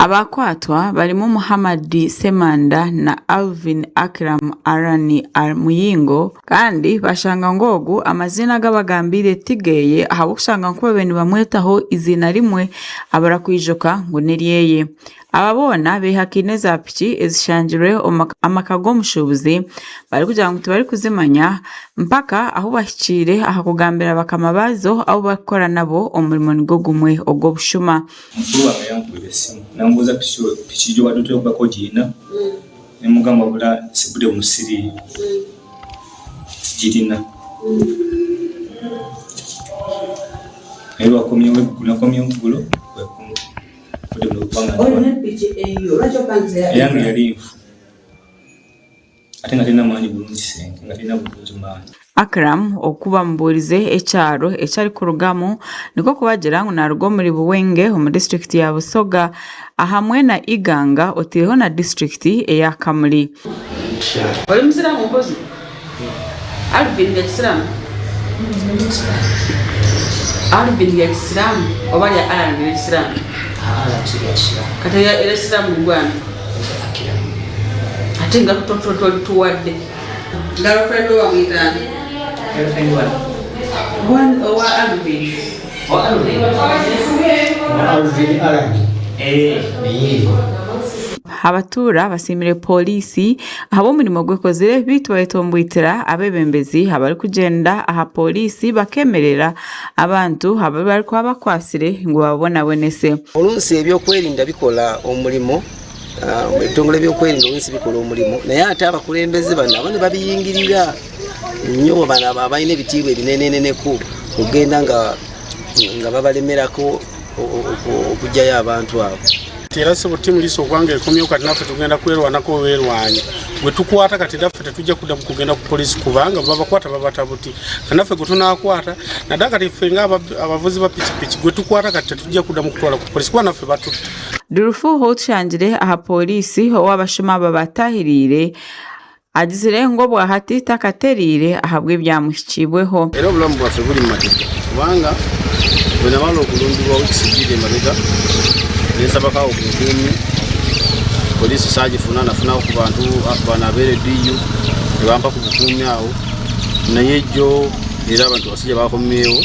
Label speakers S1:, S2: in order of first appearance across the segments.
S1: Abakwatwa balimu Muhammad Semanda na Alvin Akram Arani Muyingo kandi bashanga ngogu amazina g'abagambire tigeye ahabushanga nkuba bene bamwetaho izina rimwe abarakwijoka ngo neriyeye ababona behakineza piki ezishanjire amakago omushubuzi bari kugira ngo tubari kuzimanya mpaka aho bahikire ahakugambira bakamabazo aho bakora nabo omurimo nigo gumwe ogwo bushuma
S2: mukuru abayankuye simu nambuza piki jo wadoto bako jina nemugamba bula sibude musiri jirina ayo akomye wekuna komye ngulo yangu yalifu atenga tena manyi bulungi senge ngatina bulungi manyi
S1: Akram okuba mburize ekyaro ekyari kurugamu niko kubagira ngo narugo muri Buwenge mu district ya Busoga ahamwe na Iganga otiriho na district eya Kamuli.
S3: Oli musiramu mpozi? Alvin ya Kisilamu? Alvin ya Kisilamu obali ya Alan ya Kisilamu? Kata ya Kisilamu gwana? Atenga kutoto tuwadde. Ngalo fredo wa mwitani? One or Alvin?
S4: Alvin Arani.
S1: Abatura basimire polisi abo mirimo gwekozere bitwaye tombwitira abebembezi abari kugenda aha polisi bakemerera abantu abari kwa bakwasire ngo babona bonese
S4: olunsi ebyo kwerinda bikola omulimo etongole byo kwerinda olunsi bikola omulimo naye ate abakulembeze bano abone babiyingirira nnyo bana abayine bitibwe bineneneneko kugenda nga babalemerako okujjayo abantu abo
S5: Tera sebo timu liso kwange komyo kati nafe tugenda kwerwanako werwanye gwe tukwata kati nafe tetujja kudda kugenda ku police kubanga babakwata babatabuti kanafe gutunakwata nadaka tifenga abavuzi ba pichi gwe tukwata kati tetujja kudda mukutwala ku police kwa nafe batu
S1: Durufu hotshanjire aha polisi owabashuma babatahirire agizire ngo bwahati takaterire ahabwe byamushikibweho
S5: era obulamu bwaffe buli mateka kubanga bwe nabalo okulundibwa wikisijire mabega nesabaka okukumi polisi sajifuna nafuna ku bantu banabere diyu ebamba ku bukumi awo naye jo era abantu basije bakomyewo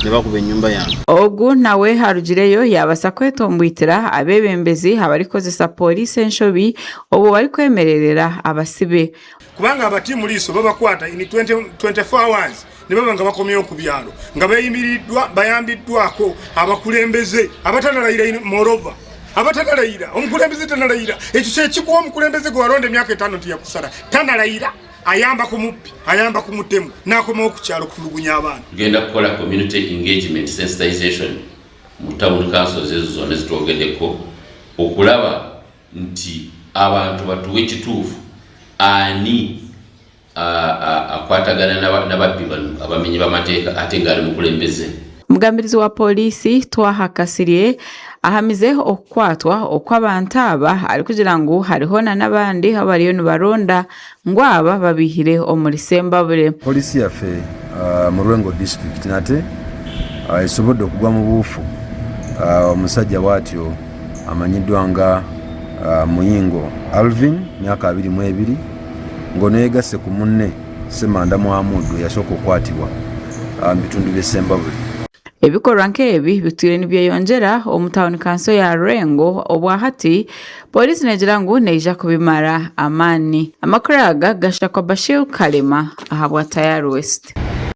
S5: ne bakuba ennyumba yange
S1: ogu nawe harugireyo yabasa kwetombwitira abebembezi abarikozesa polisi enshobi obo bari kwemererera abasibe
S6: kubanga abatimu liso babakwata in 24 hours nibaba nga bakomyeyo ku byalo nga bayimiridwa bayambiddwako abakulembeze abatanalayira morova abatanalayira omukulembeze tanalayira ekyo ekikuwa omukulembeze gwe walonda emyaka 5 tiyakusala tanalayira ayamba ku muppi ayamba ku mutemu nakomawo ku kyalo kutulugunya abantu
S7: tugenda kukola community engagement sensitization mu town councils ezo zonna zitwogeddeko okulaba nti abantu batuwe ekituufu ani akwatagana n'ababbi bano abamenyi b'amateeka ate ng'ali mukulembeze
S1: Mugambirizi wa polisi twahakasiriye ahamize okukwatwa okw'abantu aba ari kugira ngo hariho n'abandi abariyo nibaronda ngo aba babihire omuri Sembabule
S8: polisi yaffe mu Rwengo district nate esobodde okugwa mu buufu omusajja bwatyo amanyiddwa nga Muyingo Alvin myaka 22 ngoneegase ku munne Semanda Muhammad yasooka okwatibwa bitundu bye Sembabule
S1: Ebikorwa nk'ebi bitwire nibyeyongera omutawuni kanso ya Rengo obwahati polisi negira ngu neija kubimara amani amakuru aga gashakwa Bashir Kalema ahabwa Tayari West